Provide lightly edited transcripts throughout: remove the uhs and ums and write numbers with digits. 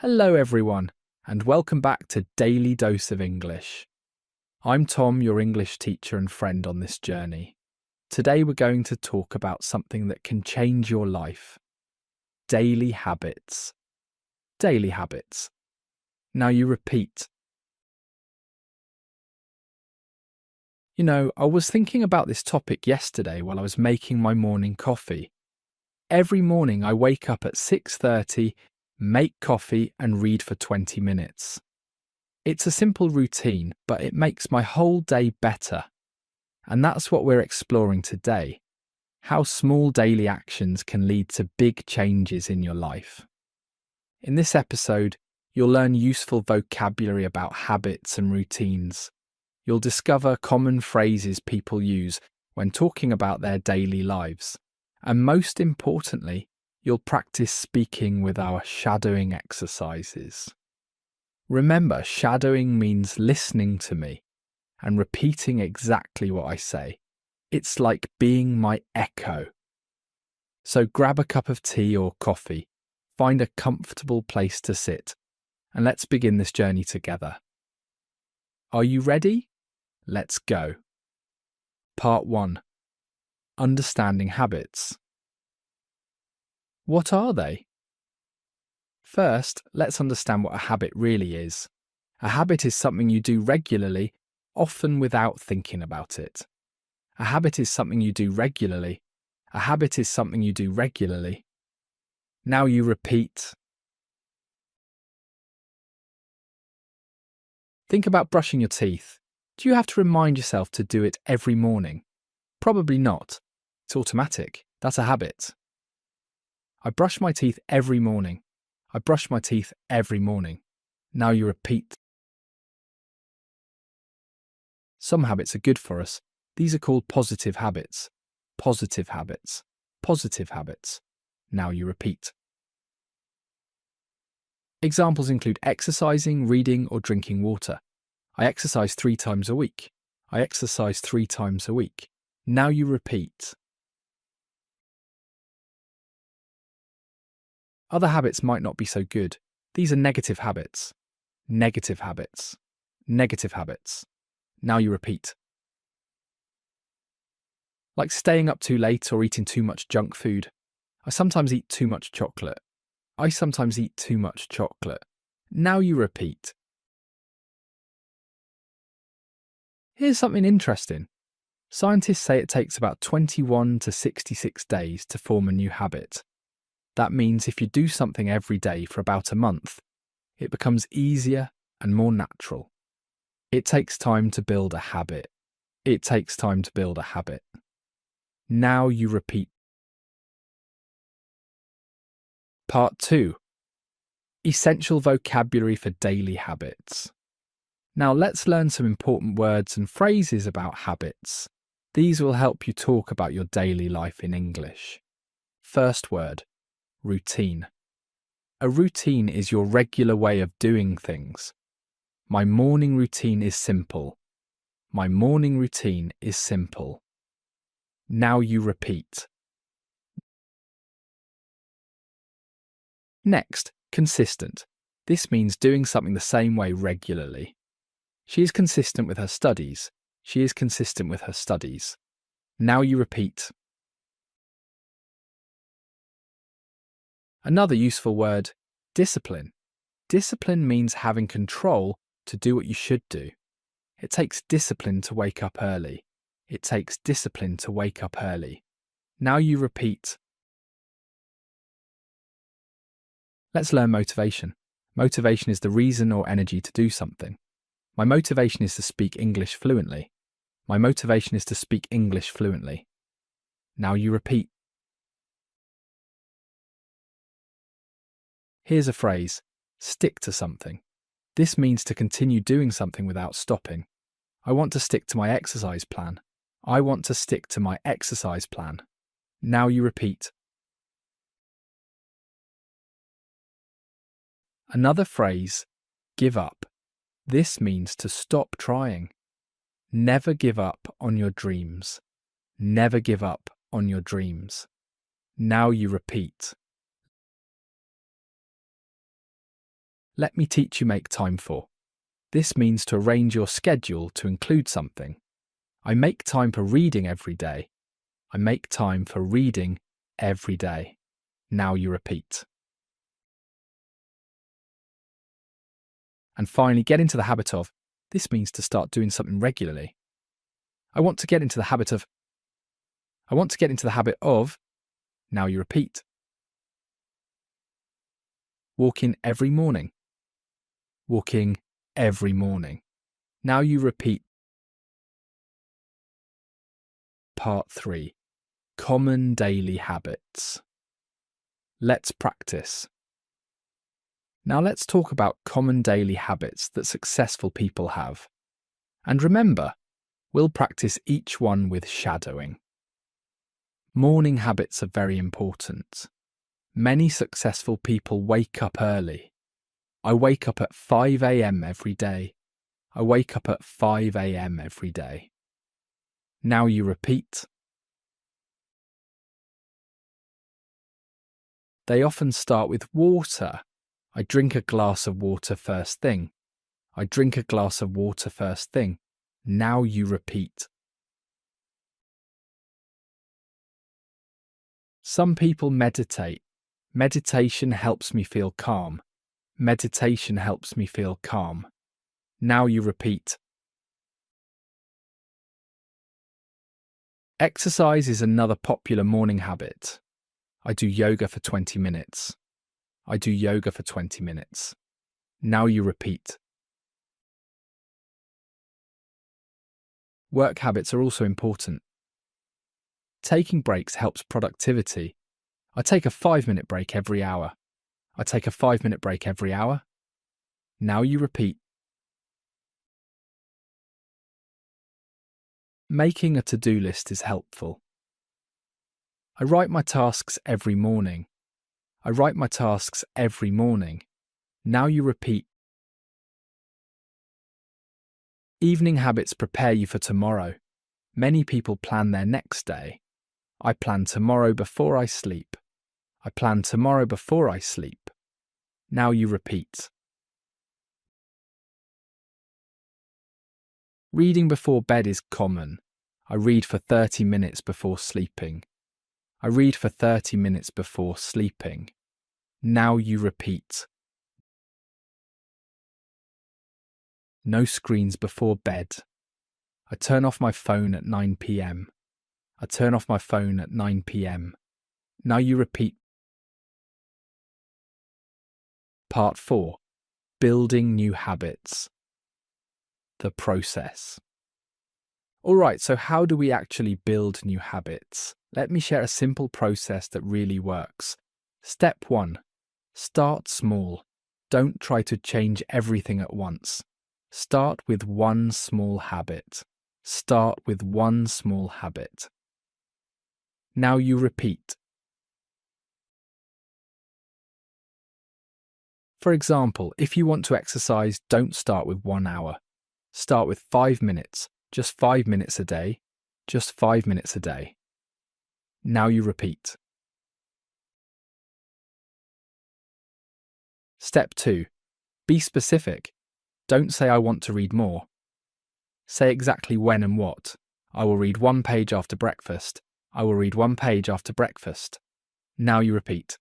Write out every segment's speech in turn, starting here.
Hello everyone, and welcome back to Daily Dose of English. I'm Tom, your English teacher and friend on this journey. Today we're going to talk about something that can change your life. Daily habits. Daily habits. Now you repeat. I was thinking about this topic yesterday while I was making my morning coffee. Every morning I wake up at 6:30, make coffee and read for 20 minutes. It's a simple routine, but it makes my whole day better. And that's what we're exploring today, how small daily actions can lead to big changes in your life. In this episode, you'll learn useful vocabulary about habits and routines. You'll discover common phrases people use when talking about their daily lives. And most importantly, you'll practice speaking with our shadowing exercises. Remember, shadowing means listening to me and repeating exactly what I say. It's like being my echo. So grab a cup of tea or coffee, find a comfortable place to sit, and let's begin this journey together. Are you ready? Let's go. Part 1. Understanding habits. What are they? First, let's understand what a habit really is. A habit is something you do regularly, often without thinking about it. A habit is something you do regularly. A habit is something you do regularly. Now you repeat. Think about brushing your teeth. Do you have to remind yourself to do it every morning? Probably not. It's automatic. That's a habit. I brush my teeth every morning. I brush my teeth every morning. Now you repeat. Some habits are good for us. These are called positive habits. Positive habits. Positive habits. Now you repeat. Examples include exercising, reading, or drinking water. I exercise 3 times a week. I exercise 3 times a week. Now you repeat. Other habits might not be so good. These are negative habits. Negative habits. Negative habits. Now you repeat. Like staying up too late or eating too much junk food. I sometimes eat too much chocolate. I sometimes eat too much chocolate. Now you repeat. Here's something interesting. Scientists say it takes about 21 to 66 days to form a new habit. That means if you do something every day for about a month, it becomes easier and more natural. It takes time to build a habit. It takes time to build a habit. Now you repeat. Part 2. Essential vocabulary for daily habits. Now let's learn some important words and phrases about habits. These will help you talk about your daily life in English. First word, routine. A routine is your regular way of doing things. My morning routine is simple. My morning routine is simple. Now you repeat. Next, consistent. This means doing something the same way regularly. She is consistent with her studies. She is consistent with her studies. Now you repeat. Another useful word, discipline. Discipline means having control to do what you should do. It takes discipline to wake up early. It takes discipline to wake up early. Now you repeat. Let's learn motivation. Motivation is the reason or energy to do something. My motivation is to speak English fluently. My motivation is to speak English fluently. Now you repeat. Here's a phrase, stick to something. This means to continue doing something without stopping. I want to stick to my exercise plan. I want to stick to my exercise plan. Now you repeat. Another phrase, give up. This means to stop trying. Never give up on your dreams. Never give up on your dreams. Now you repeat. Let me teach you make time for. This means to arrange your schedule to include something. I make time for reading every day. I make time for reading every day. Now you repeat. And finally, get into the habit of. This means to start doing something regularly. I want to get into the habit of. I want to get into the habit of. Now you repeat. Walking every morning. Walking every morning. Now you repeat. Part 3. Common daily habits. Let's practice. Now let's talk about common daily habits that successful people have. And remember, we'll practice each one with shadowing. Morning habits are very important. Many successful people wake up early. I wake up at 5 a.m. every day. I wake up at 5 a.m. every day. Now you repeat. They often start with water. I drink a glass of water first thing. I drink a glass of water first thing. Now you repeat. Some people meditate. Meditation helps me feel calm. Meditation helps me feel calm. Now you repeat. Exercise is another popular morning habit. I do yoga for 20 minutes. I do yoga for 20 minutes. Now you repeat. Work habits are also important. Taking breaks helps productivity. I take a 5-minute break every hour. I take a 5-minute break every hour. Now you repeat. Making a to-do list is helpful. I write my tasks every morning. I write my tasks every morning. Now you repeat. Evening habits prepare you for tomorrow. Many people plan their next day. I plan tomorrow before I sleep. I plan tomorrow before I sleep. Now you repeat. Reading before bed is common. I read for 30 minutes before sleeping. I read for 30 minutes before sleeping. Now you repeat. No screens before bed. I turn off my phone at 9 p.m. I turn off my phone at 9 p.m. Now you repeat. Part 4. Building new habits. The process. Alright, so how do we actually build new habits? Let me share a simple process that really works. Step 1. Start small. Don't try to change everything at once. Start with one small habit. Start with one small habit. Now you repeat. For example, if you want to exercise, don't start with 1 hour. Start with 5 minutes. Just 5 minutes a day. Just 5 minutes a day. Now you repeat. Step 2. Be specific. Don't say I want to read more. Say exactly when and what. I will read 1 page after breakfast. I will read 1 page after breakfast. Now you repeat.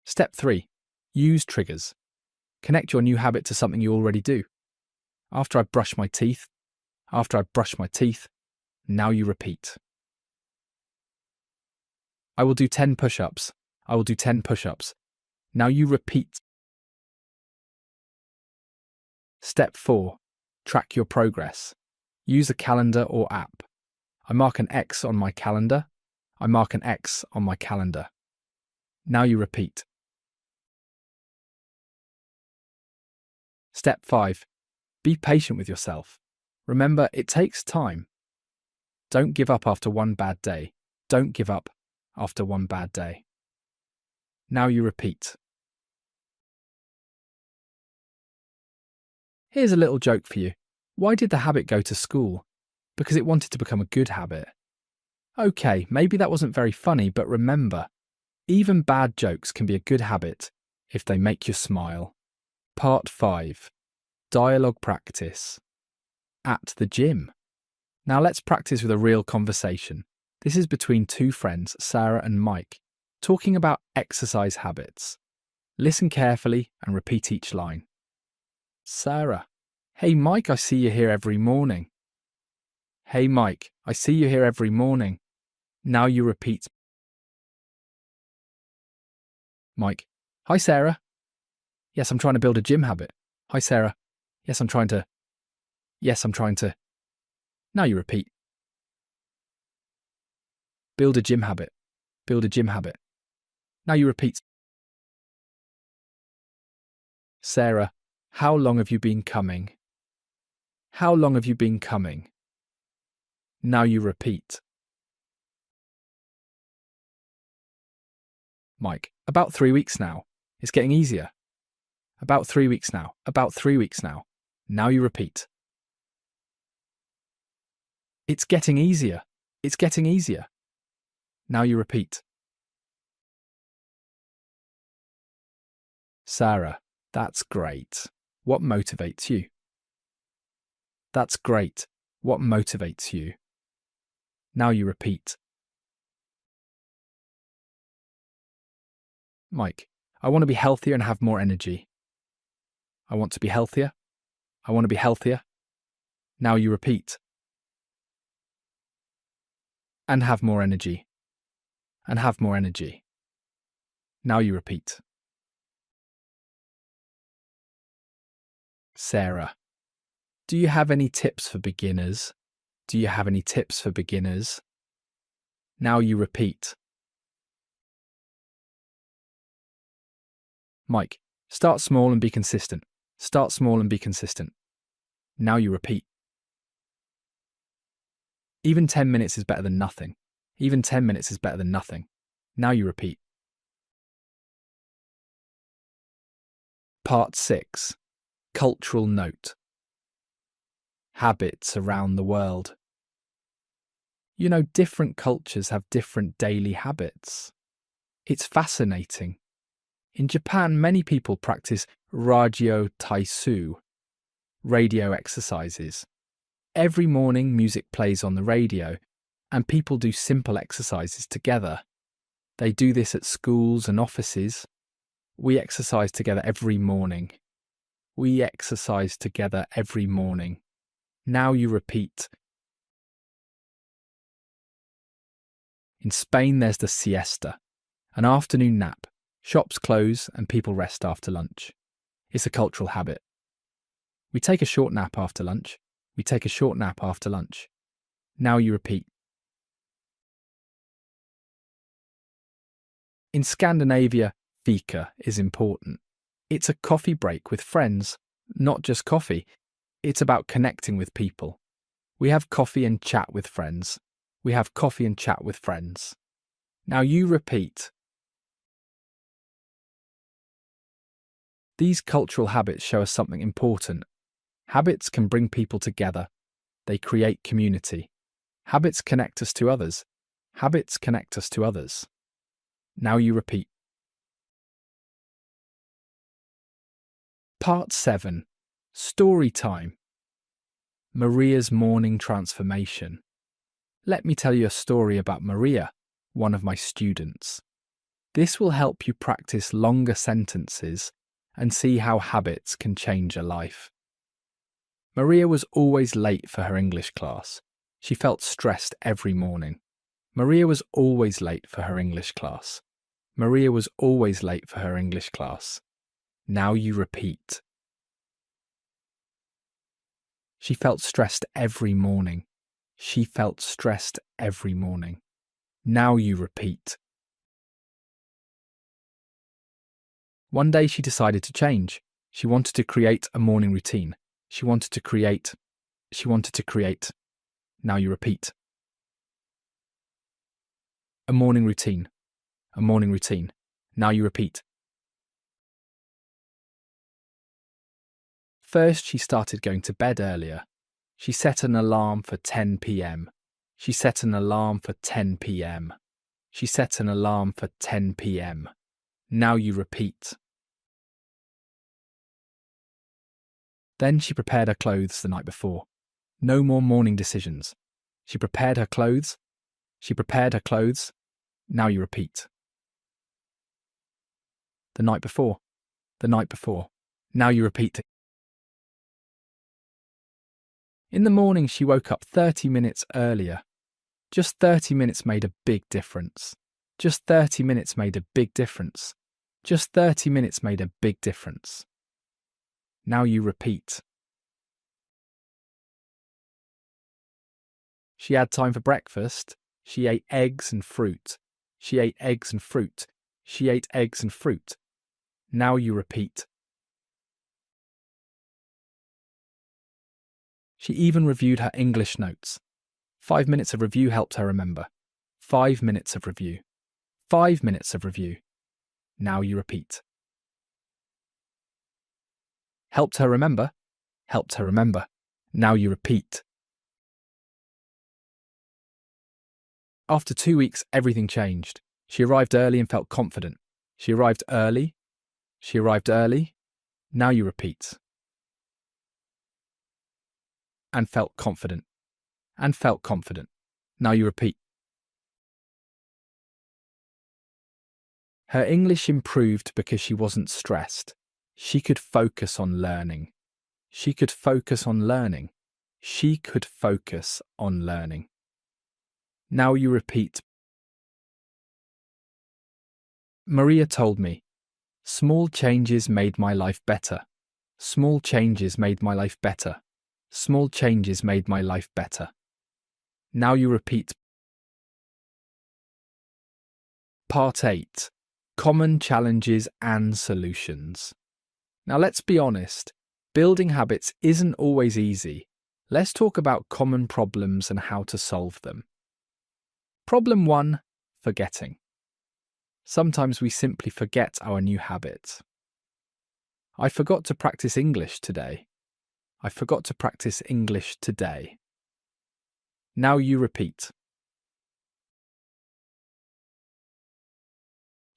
Step 3. Use triggers. Connect your new habit to something you already do. After I brush my teeth. After I brush my teeth. Now you repeat. I will do 10 push-ups. I will do 10 push-ups. Now you repeat. Step 4. Track your progress. Use a calendar or app. I mark an X on my calendar. I mark an X on my calendar. Now you repeat. Step 5. Be patient with yourself. Remember, it takes time. Don't give up after 1 bad day. Don't give up after 1 bad day. Now you repeat. Here's a little joke for you. Why did the habit go to school? Because it wanted to become a good habit. Okay, maybe that wasn't very funny, but remember, Even bad jokes can be a good habit if they make you smile. Part 5. Dialogue practice. At the gym. Now let's practice with a real conversation. This is between two friends, Sarah and Mike, talking about exercise habits. Listen carefully and repeat each line. Sarah: Hey Mike, I see you here every morning. Hey Mike, I see you here every morning. Now you repeat. Mike: Hi Sarah. Yes, I'm trying to build a gym habit. Hi Sarah. Yes, I'm trying to. Now you repeat. Build a gym habit. Build a gym habit. Now you repeat. Sarah: How long have you been coming? How long have you been coming? Now you repeat. Mike: About 3 weeks now. It's getting easier. About 3 weeks now. About 3 weeks now. Now you repeat. It's getting easier. It's getting easier. Now you repeat. Sarah: That's great. What motivates you? That's great. What motivates you? Now you repeat. Mike: I want to be healthier and have more energy. I want to be healthier. I want to be healthier. Now you repeat. And have more energy. And have more energy. Now you repeat. Sarah: Do you have any tips for beginners? Do you have any tips for beginners? Now you repeat. Mike: Start small and be consistent. Start small and be consistent. Now you repeat. Even 10 minutes is better than nothing. Even 10 minutes is better than nothing. Now you repeat. Part 6. Cultural note. Habits around the world. You know, different cultures have different daily habits. It's fascinating. In Japan, many people practice radio taisu, radio exercises. Every morning, music plays on the radio, and people do simple exercises together. They do this at schools and offices. We exercise together every morning. We exercise together every morning. Now you repeat. In Spain, there's the siesta, an afternoon nap. Shops close and people rest after lunch. It's a cultural habit. We take a short nap after lunch. We take a short nap after lunch. Now you repeat. In Scandinavia, fika is important. It's a coffee break with friends, not just coffee. It's about connecting with people. We have coffee and chat with friends. We have coffee and chat with friends. Now you repeat. These cultural habits show us something important. Habits can bring people together. They create community. Habits connect us to others. Habits connect us to others. Now you repeat. Part 7. Story time. Maria's morning transformation. Let me tell you a story about Maria, one of my students. This will help you practice longer sentences and see how habits can change a life. Maria was always late for her English class. She felt stressed every morning. Maria was always late for her English class. Maria was always late for her English class. Now you repeat. She felt stressed every morning. She felt stressed every morning. Now you repeat. One day she decided to change. She wanted to create a morning routine. She wanted to create. Now you repeat. A morning routine. A morning routine. Now you repeat. First, she started going to bed earlier. She set an alarm for 10 p.m. She set an alarm for 10 p.m. She set an alarm for 10 p.m. Now you repeat. Then she prepared her clothes the night before. No more morning decisions. She prepared her clothes. She prepared her clothes. Now you repeat. The night before. The night before. Now you repeat. In the morning, she woke up 30 minutes earlier. Just 30 minutes made a big difference. Just 30 minutes made a big difference. Just 30 minutes made a big difference. Now you repeat. She had time for breakfast. She ate eggs and fruit. She ate eggs and fruit. She ate eggs and fruit. Now you repeat. She even reviewed her English notes. 5 minutes of review helped her remember. 5 minutes of review. 5 minutes of review. Now you repeat. Helped her remember. Helped her remember. Now you repeat. After 2 weeks, everything changed. She arrived early and felt confident. She arrived early. She arrived early. Now you repeat. And felt confident. And felt confident. Now you repeat. Her English improved because she wasn't stressed. She could focus on learning. She could focus on learning. She could focus on learning. Now you repeat. Maria told me, small changes made my life better. Small changes made my life better. Small changes made my life better. Now you repeat. Part 8. Common challenges and solutions. Now let's be honest, building habits isn't always easy. Let's talk about common problems and how to solve them. Problem 1. Forgetting. Sometimes we simply forget our new habit. I forgot to practice English today. I forgot to practice English today. Now you repeat.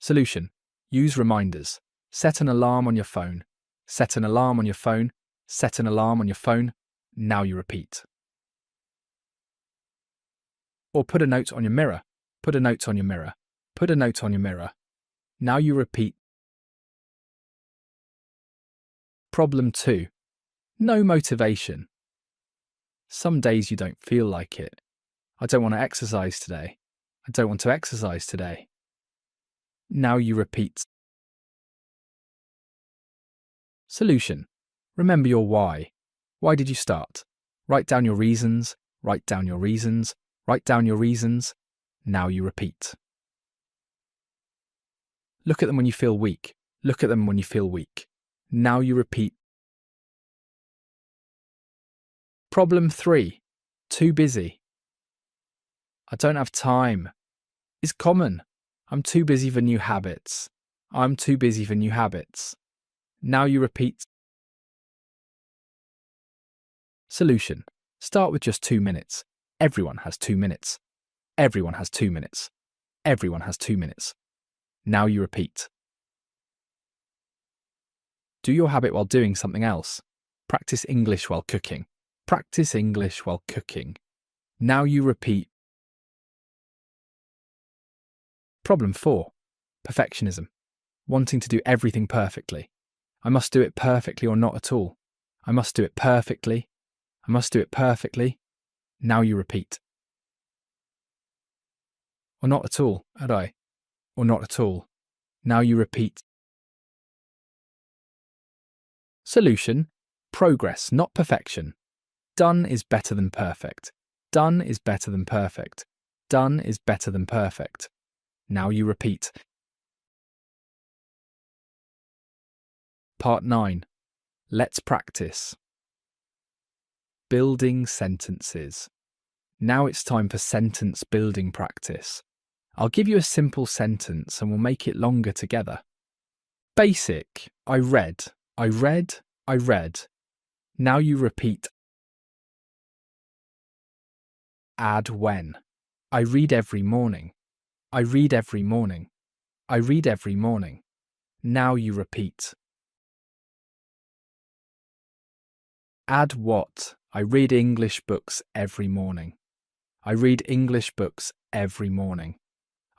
Solution. Use reminders. Set an alarm on your phone. Set an alarm on your phone. Set an alarm on your phone. Now you repeat. Or put a note on your mirror. Put a note on your mirror. Put a note on your mirror. Now you repeat. Problem 2. No motivation. Some days you don't feel like it. I don't want to exercise today. I don't want to exercise today. Now you repeat. Solution. Remember your why. Why did you start? Write down your reasons. Write down your reasons. Write down your reasons. Now you repeat. Look at them when you feel weak. Look at them when you feel weak. Now you repeat. Problem 3. Too busy. I don't have time. Is common. I'm too busy for new habits. I'm too busy for new habits. Now you repeat. Solution. Start with just 2 minutes. Everyone has 2 minutes. Everyone has 2 minutes. Everyone has 2 minutes. Now you repeat. Do your habit while doing something else. Practice English while cooking. Practice English while cooking. Now you repeat. Problem 4. Perfectionism. Wanting to do everything perfectly. I must do it perfectly or not at all. I must do it perfectly. I must do it perfectly. Now you repeat. Or not at all, had I? Or not at all. Now you repeat. Solution. Progress, not perfection. Done is better than perfect. Done is better than perfect. Done is better than perfect. Now you repeat. Part 9. Let's practice. Building sentences. Now it's time for sentence building practice. I'll give you a simple sentence and we'll make it longer together. Basic. I read. I read. I read. Now you repeat. Add when. I read every morning. I read every morning. I read every morning. Now you repeat. Add what? I read English books every morning. I read English books every morning.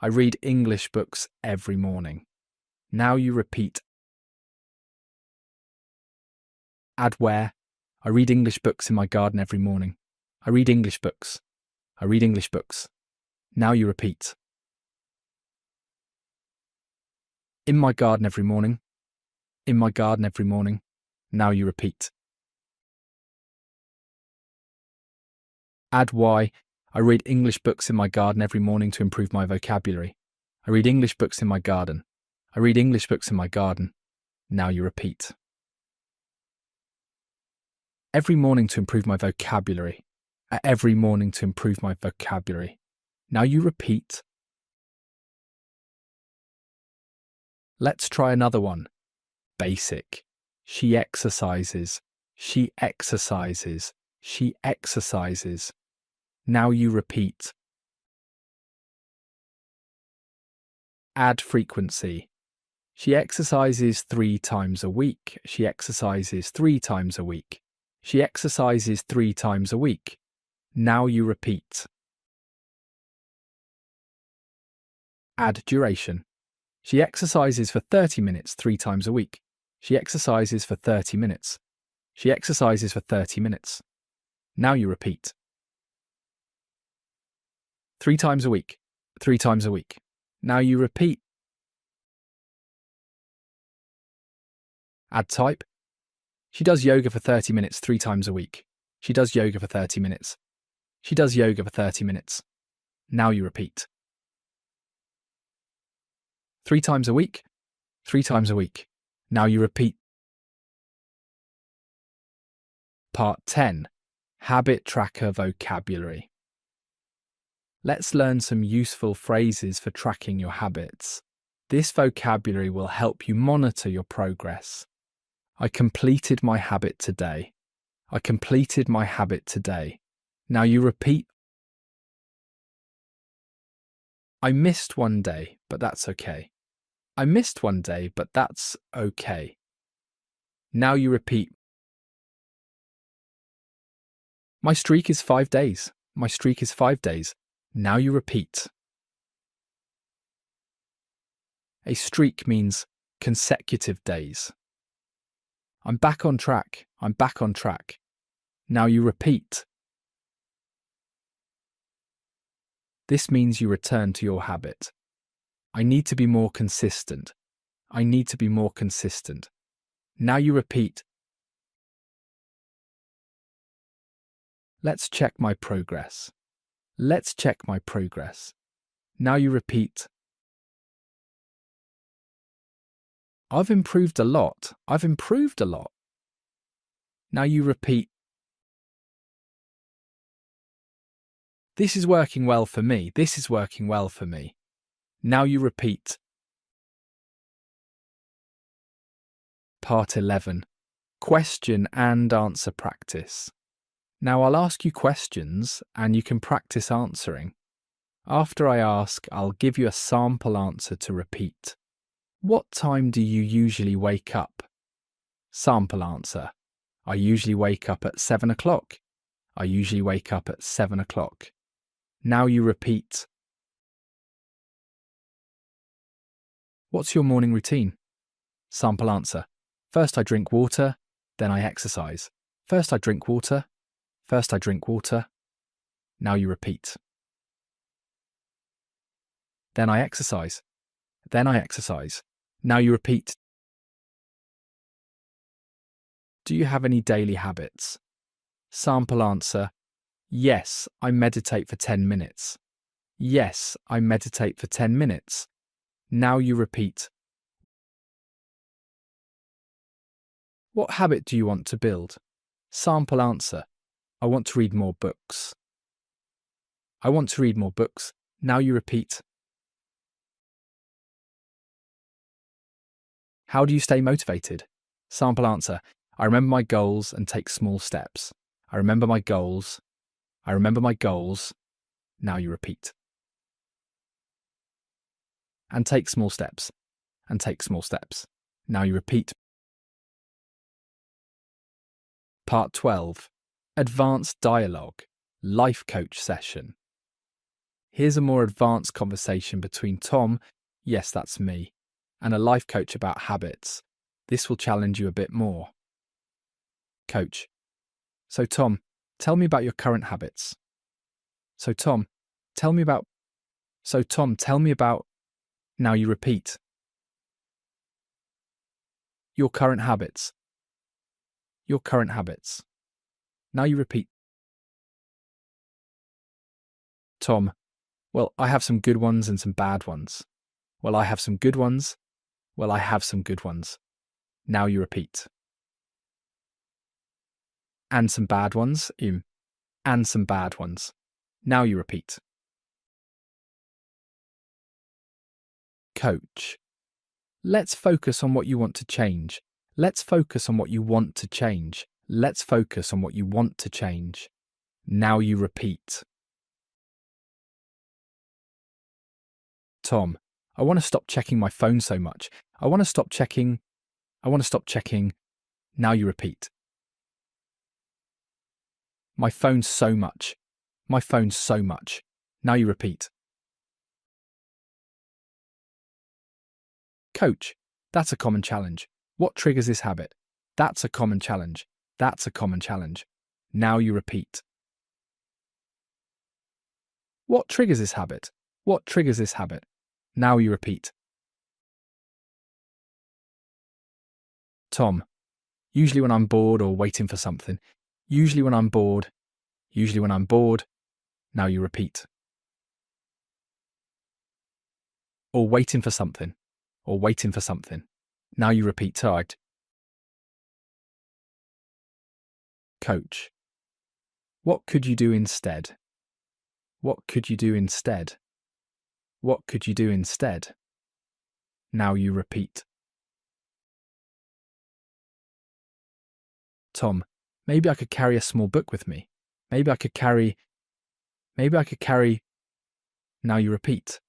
I read English books every morning. Now you repeat. Add where? I read English books in my garden every morning. I read English books. I read English books. Now you repeat. In my garden every morning. In my garden every morning. Now you repeat. Add why. I read English books in my garden every morning to improve my vocabulary. I read English books in my garden. I read English books in my garden. Now you repeat. Every morning to improve my vocabulary. Every morning to improve my vocabulary. Now you repeat. Let's try another one. Basic. She exercises. She exercises. She exercises. Now you repeat. Add frequency. She exercises 3 times a week. She exercises 3 times a week. She exercises 3 times a week. Now you repeat. Add duration. She exercises for 30 minutes 3 times a week. She exercises for 30 minutes. She exercises for 30 minutes. Now you repeat. 3 times a week. 3 times a week. Now you repeat. Add type. She does yoga for 30 minutes 3 times a week. She does yoga for 30 minutes. She does yoga for 30 minutes. Now you repeat. 3 times a week. 3 times a week. Now you repeat. Part 10. Habit Tracker Vocabulary. Let's learn some useful phrases for tracking your habits. This vocabulary will help you monitor your progress. I completed my habit today. I completed my habit today. Now you repeat. I missed one day, but that's okay. I missed one day, but that's okay. Now you repeat. My streak is 5 days. My streak is 5 days. Now you repeat. A streak means consecutive days. I'm back on track. I'm back on track. Now you repeat. This means you return to your habit. I need to be more consistent. I need to be more consistent. Now you repeat. Let's check my progress. Let's check my progress. Now you repeat. I've improved a lot. I've improved a lot. Now you repeat. This is working well for me. This is working well for me. Now you repeat. Part 11. Question and answer practice. Now I'll ask you questions and you can practice answering. After I ask, I'll give you a sample answer to repeat. What time do you usually wake up? Sample answer. I usually wake up at 7 o'clock. I usually wake up at 7 o'clock. Now you repeat. What's your morning routine? Sample answer. First I drink water, then I exercise. First I drink water. First I drink water. Now you repeat. Then I exercise. Then I exercise. Now you repeat. Do you have any daily habits? Sample answer. Yes, I meditate for 10 minutes. Yes, I meditate for 10 minutes. Now you repeat. What habit do you want to build? Sample answer. I want to read more books. I want to read more books. Now you repeat. How do you stay motivated? Sample answer. I remember my goals and take small steps. I remember my goals. I remember my goals. Now you repeat. and take small steps, and take small steps. Now you repeat. Part 12. Advanced Dialogue, Life Coach Session. Here's a more advanced conversation between Tom, yes, that's me, and a life coach about habits. This will challenge you a bit more. Coach: So Tom, tell me about your current habits. So Tom, tell me about. Now you repeat. Your current habits. Your current habits. Now you repeat. Tom: Well, I have some good ones and some bad ones. Well, I have some good ones. Well, I have some good ones. Now you repeat. And some bad ones. And some bad ones. Now you repeat. Coach: Let's focus on what you want to change. Let's focus on what you want to change. Let's focus on what you want to change. Now you repeat. Tom: I want to stop checking my phone so much. I want to stop checking. Now you repeat. My phone so much. My phone so much. Now you repeat. Coach: That's a common challenge. What triggers this habit? That's a common challenge. That's a common challenge. Now you repeat. What triggers this habit? What triggers this habit? Now you repeat. Tom: Usually when I'm bored or waiting for something. Usually when I'm bored. Usually when I'm bored. Now you repeat. Or waiting for something. Or waiting for something. Now you repeat tired. Coach: What could you do instead? What could you do instead? What could you do instead? Now you repeat. Tom: Maybe I could carry a small book with me. Maybe I could carry. Now you repeat.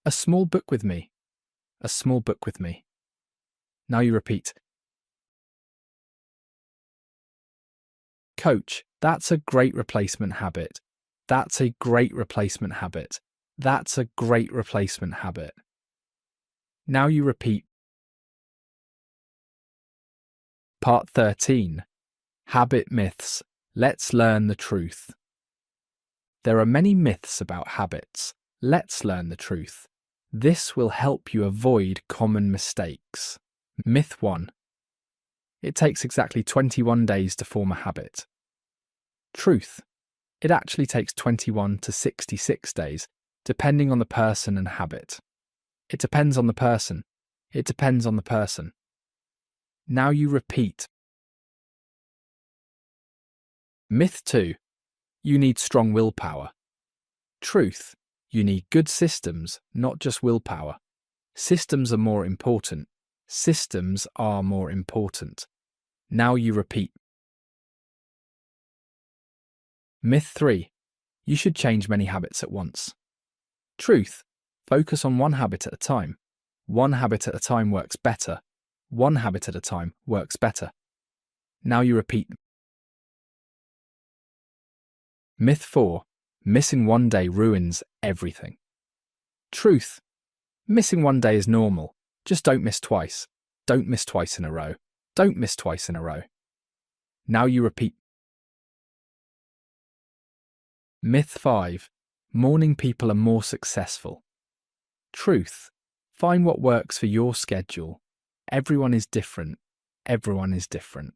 A small book with me. A small book with me. Now you repeat. Coach: That's a great replacement habit. That's a great replacement habit. That's a great replacement habit. Now you repeat. Part 13. Habit Myths. Let's learn the truth. There are many myths about habits. Let's learn the truth. This will help you avoid common mistakes. Myth 1. It takes exactly 21 days to form a habit. Truth. It actually takes 21 to 66 days, depending on the person and habit. It depends on the person. It depends on the person. Now you repeat. Myth 2. You need strong willpower. Truth. You need good systems, not just willpower. Systems are more important. Systems are more important. Now you repeat. Myth 3. You should change many habits at once. Truth. Focus on one habit at a time. One habit at a time works better. One habit at a time works better. Now you repeat. Myth 4. Missing one day ruins everything. Truth. Missing one day is normal. Just don't miss twice. Don't miss twice in a row. Don't miss twice in a row. Now you repeat. Myth 5. Morning people are more successful. Truth. Find what works for your schedule. Everyone is different. Everyone is different.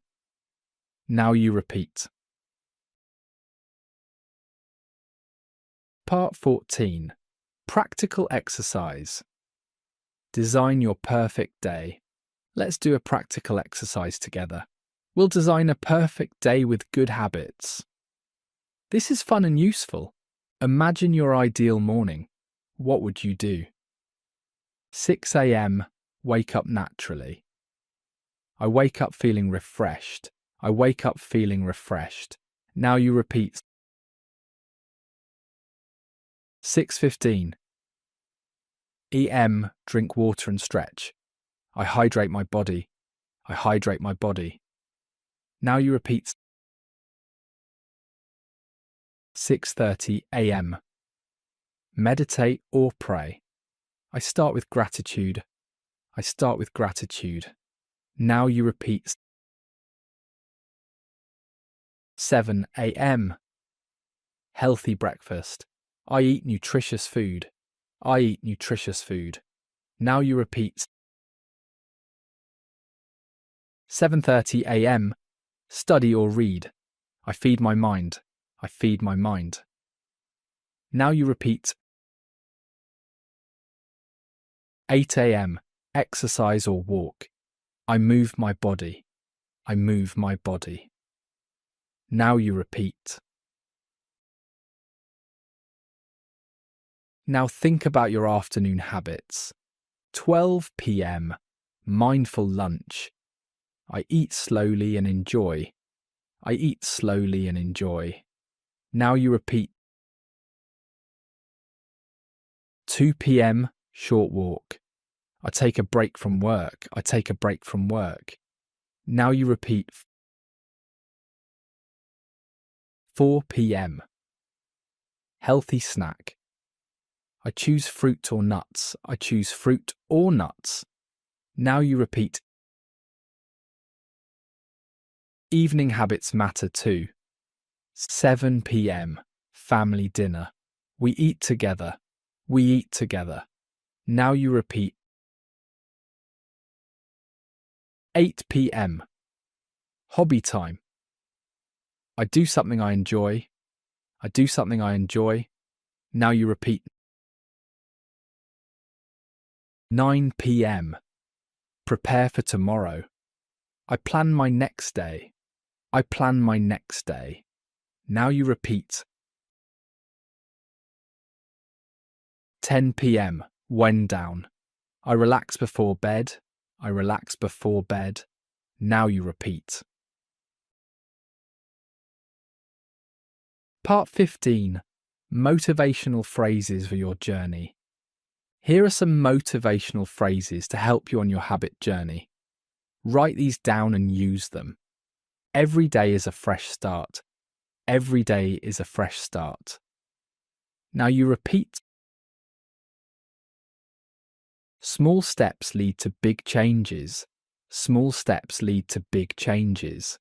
Now you repeat. Part 14. Practical exercise. Design your perfect day. Let's do a practical exercise together. We'll design a perfect day with good habits. This is fun and useful. Imagine your ideal morning. What would you do? 6 a.m. Wake up naturally. I wake up feeling refreshed. I wake up feeling refreshed. Now you repeat. 6:15 EM. Drink water and stretch. I hydrate my body. I hydrate my body. Now you repeat. 6:30 AM. Meditate or pray. I start with gratitude. I start with gratitude. Now you repeat. 7 AM. Healthy breakfast. I eat nutritious food. I eat nutritious food. Now you repeat. 7:30 AM. Study or read. I feed my mind. I feed my mind. Now you repeat. 8 AM. Exercise or walk. I move my body. I move my body. Now you repeat. Now think about your afternoon habits. 12 PM. Mindful lunch. I eat slowly and enjoy. I eat slowly and enjoy. Now you repeat. 2 PM. Short walk. I take a break from work. I take a break from work. Now you repeat. 4 PM. Healthy snack. I choose fruit or nuts. I choose fruit or nuts. Now you repeat. Evening habits matter too. 7 PM. Family dinner. We eat together. We eat together. Now you repeat. 8 PM. Hobby time. I do something I enjoy. I do something I enjoy. Now you repeat. 9 PM. Prepare for tomorrow. I plan my next day. I plan my next day. Now you repeat. 10 PM. Wind down. I relax before bed. I relax before bed. Now you repeat. Part 15. Motivational phrases for your journey. Here are some motivational phrases to help you on your habit journey. Write these down and use them. Every day is a fresh start. Every day is a fresh start. Now you repeat. Small steps lead to big changes. Small steps lead to big changes.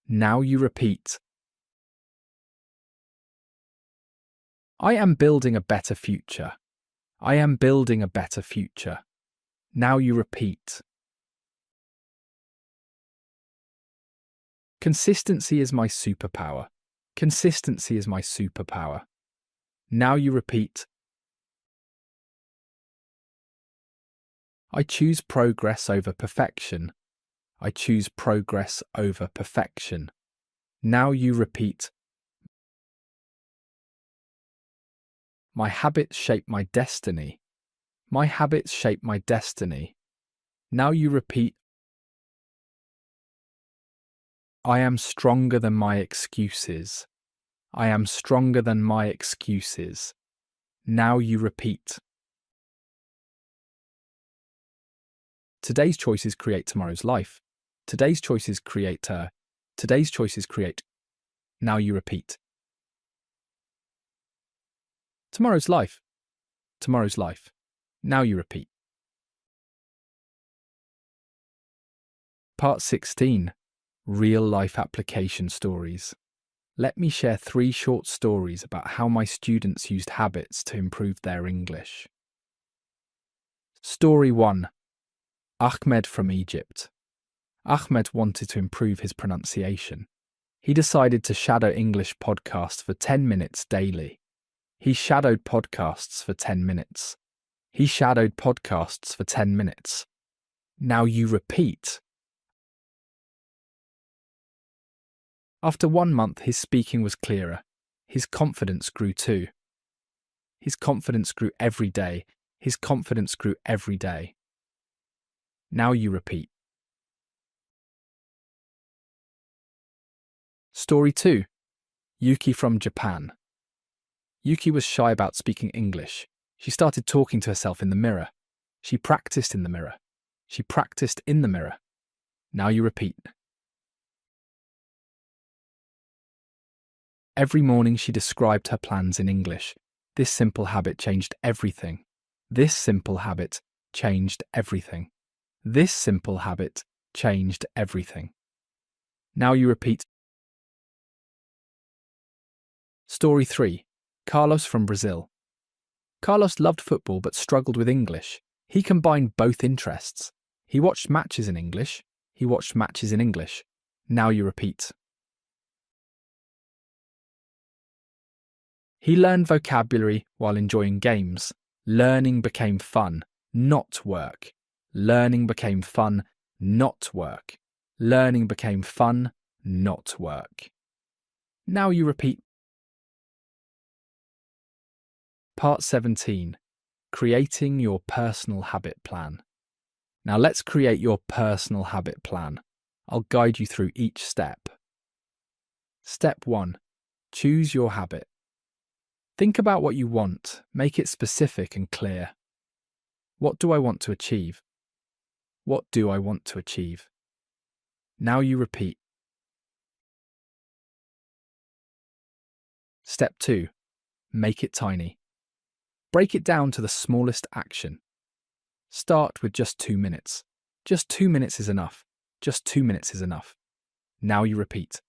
Now you repeat. I am building a better future. I am building a better future. Now you repeat. Consistency is my superpower. Consistency is my superpower. Now you repeat. I choose progress over perfection. I choose progress over perfection. Now you repeat. My habits shape my destiny. My habits shape my destiny. Now you repeat. I am stronger than my excuses. I am stronger than my excuses. Now you repeat. Today's choices create tomorrow's life. Today's choices create Today's choices create. Now you repeat. Tomorrow's life. Tomorrow's life. Now you repeat. Part 16. Real life application stories. Let me share 3 short stories about how my students used habits to improve their English. Story 1. Ahmed from Egypt. Ahmed wanted to improve his pronunciation. He decided to shadow English podcasts for 10 minutes daily. He shadowed podcasts for 10 minutes. He shadowed podcasts for 10 minutes. Now you repeat. After 1 month, his speaking was clearer. His confidence grew too. His confidence grew every day. His confidence grew every day. Now you repeat. Story 2. Yuki from Japan. Yuki was shy about speaking English. She started talking to herself in the mirror. She practiced in the mirror. She practiced in the mirror. Now you repeat. Every morning she described her plans in English. This simple habit changed everything. This simple habit changed everything. This simple habit changed everything. Now you repeat. Story 3. Carlos from Brazil. Carlos loved football but struggled with English. He combined both interests. He watched matches in English. He watched matches in English. Now you repeat. He learned vocabulary while enjoying games. Learning became fun, not work. Learning became fun, not work. Learning became fun, not work. Now you repeat. Part 17. Creating your personal habit plan. Now let's create your personal habit plan. I'll guide you through each step. Step 1. Choose your habit. Think about what you want. Make it specific and clear. What do I want to achieve? What do I want to achieve? Now you repeat. Step 2. Make it tiny. Break it down to the smallest action. Start with just 2 minutes. Just 2 minutes is enough. Just 2 minutes is enough. Now you repeat.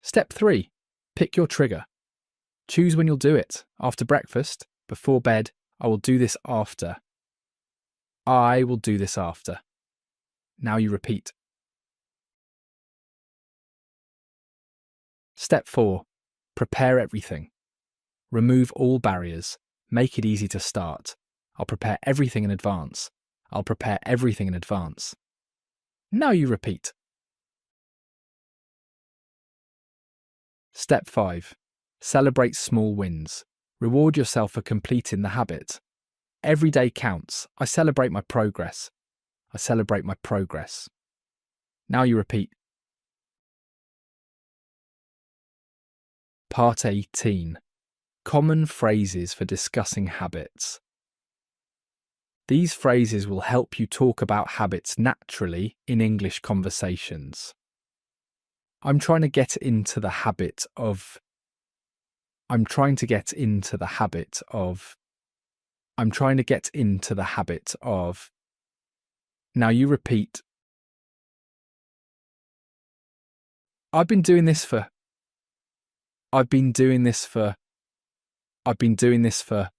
Step 3. Pick your trigger. Choose when you'll do it. After breakfast, before bed, I will do this after. I will do this after. Now you repeat. Step 4. Prepare everything. Remove all barriers. Make it easy to start. I'll prepare everything in advance. I'll prepare everything in advance. Now you repeat. Step 5. Celebrate small wins. Reward yourself for completing the habit. Every day counts. I celebrate my progress. I celebrate my progress. Now you repeat. Part 18. Common phrases for discussing habits. These phrases will help you talk about habits naturally in English conversations. I'm trying to get into the habit of. I'm trying to get into the habit of. I'm trying to get into the habit of. Now you repeat. I've been doing this for. I've been doing this for. I've been doing this for.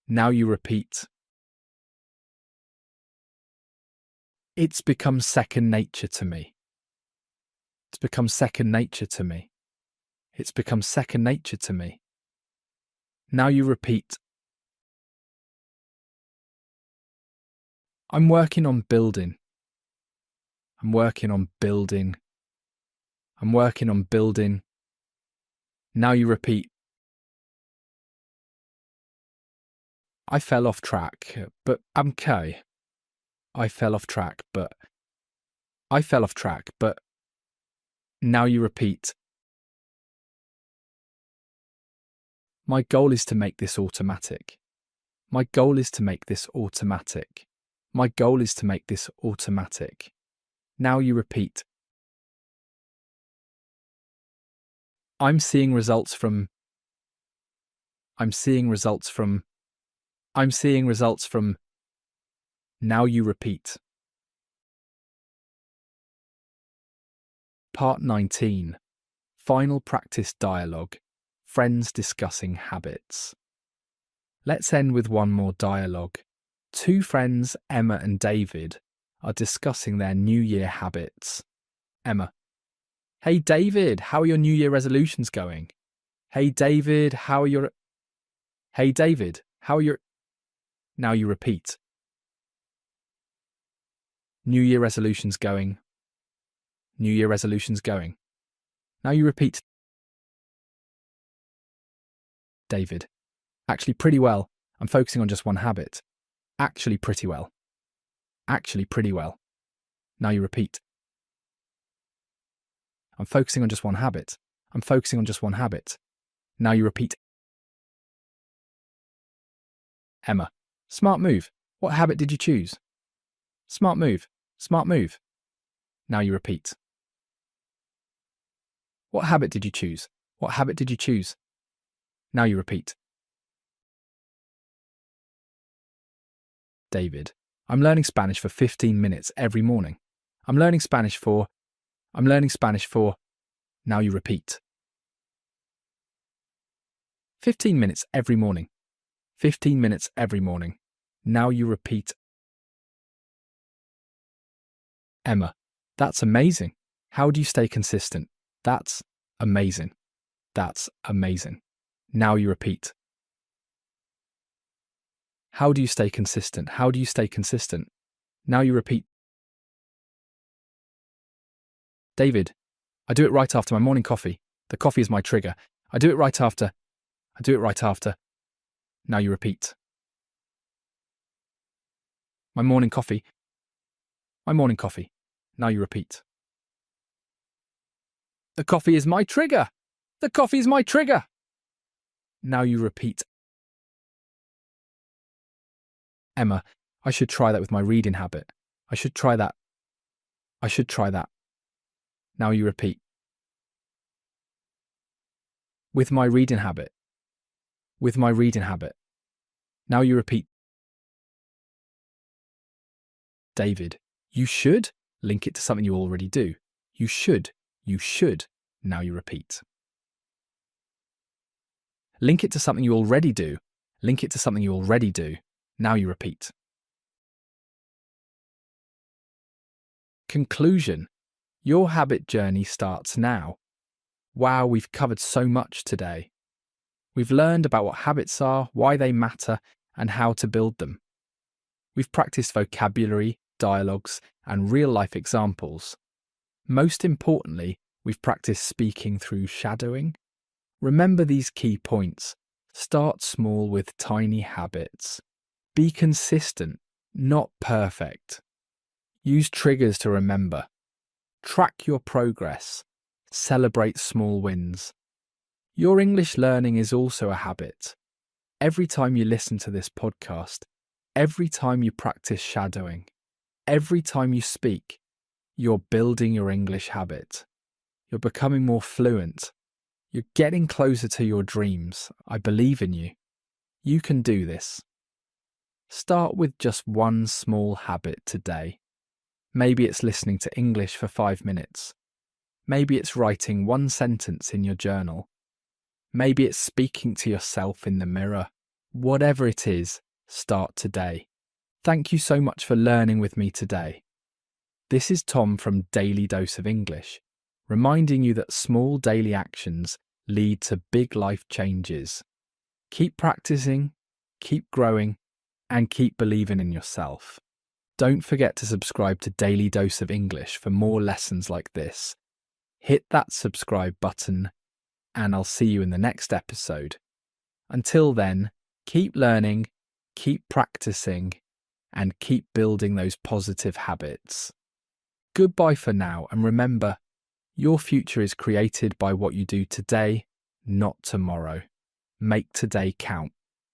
Now you repeat. It's become second nature to me. It's become second nature to me. It's become second nature to me. Now you repeat. I'm working on building. I'm working on building. I'm working on building. Now you repeat. I fell off track, but I'm okay. I fell off track, but. I fell off track, but. Now you repeat. My goal is to make this automatic. My goal is to make this automatic. My goal is to make this automatic. Now you repeat. I'm seeing results from. I'm seeing results from. I'm seeing results from. Now you repeat. Part 19. Final practice dialogue. Friends discussing habits. Let's end with one more dialogue. Two friends, Emma and David, are discussing their New Year habits. Emma. Hey David, how are your New Year resolutions going? Hey David, how are your... Hey David, how are your... Now you repeat. New Year resolutions going. New Year resolutions going. Now you repeat. David. Actually pretty well. I'm focusing on just one habit. Actually pretty well. Actually pretty well. Now you repeat. I'm focusing on just one habit. I'm focusing on just one habit. Now you repeat. Emma, smart move. What habit did you choose? Smart move. Smart move. Now you repeat. What habit did you choose? What habit did you choose? Now you repeat. David, I'm learning Spanish for 15 minutes every morning. I'm learning Spanish for. Now you repeat. 15 minutes every morning. 15 minutes every morning. Now you repeat. Emma, that's amazing. How do you stay consistent? That's amazing. That's amazing. Now you repeat. How do you stay consistent? How do you stay consistent? Now you repeat. David, I do it right after my morning coffee. The coffee is my trigger. I do it right after. Now you repeat. My morning coffee. My morning coffee. Now you repeat. The coffee is my trigger. The coffee is my trigger. Now you repeat. Emma, I should try that with my reading habit. I should try that. Now you repeat. With my reading habit. With my reading habit. Now you repeat. David, you should link it to something you already do. You should. Now you repeat. Link it to something you already do. Link it to something you already do. Now you repeat. Conclusion. Your habit journey starts now. Wow, we've covered so much today. We've learned about what habits are, why they matter, and how to build them. We've practiced vocabulary, dialogues, and real-life examples. Most importantly, we've practiced speaking through shadowing. Remember these key points. Start small with tiny habits. Be consistent, not perfect. Use triggers to remember. Track your progress. Celebrate small wins. Your English learning is also a habit. Every time you listen to this podcast, every time you practice shadowing, every time you speak, you're building your English habit. You're becoming more fluent. You're getting closer to your dreams. I believe in you. You can do this. Start with just one small habit today. Maybe it's listening to English for 5 minutes. Maybe it's writing one sentence in your journal. Maybe it's speaking to yourself in the mirror. Whatever it is, start today. Thank you so much for learning with me today. This is Tom from Daily Dose of English, reminding you that small daily actions lead to big life changes. Keep practicing, keep growing, and keep believing in yourself. Don't forget to subscribe to Daily Dose of English for more lessons like this. Hit that subscribe button, and I'll see you in the next episode. Until then, keep learning, keep practicing, and keep building those positive habits. Goodbye for now, and remember, your future is created by what you do today, not tomorrow. Make today count.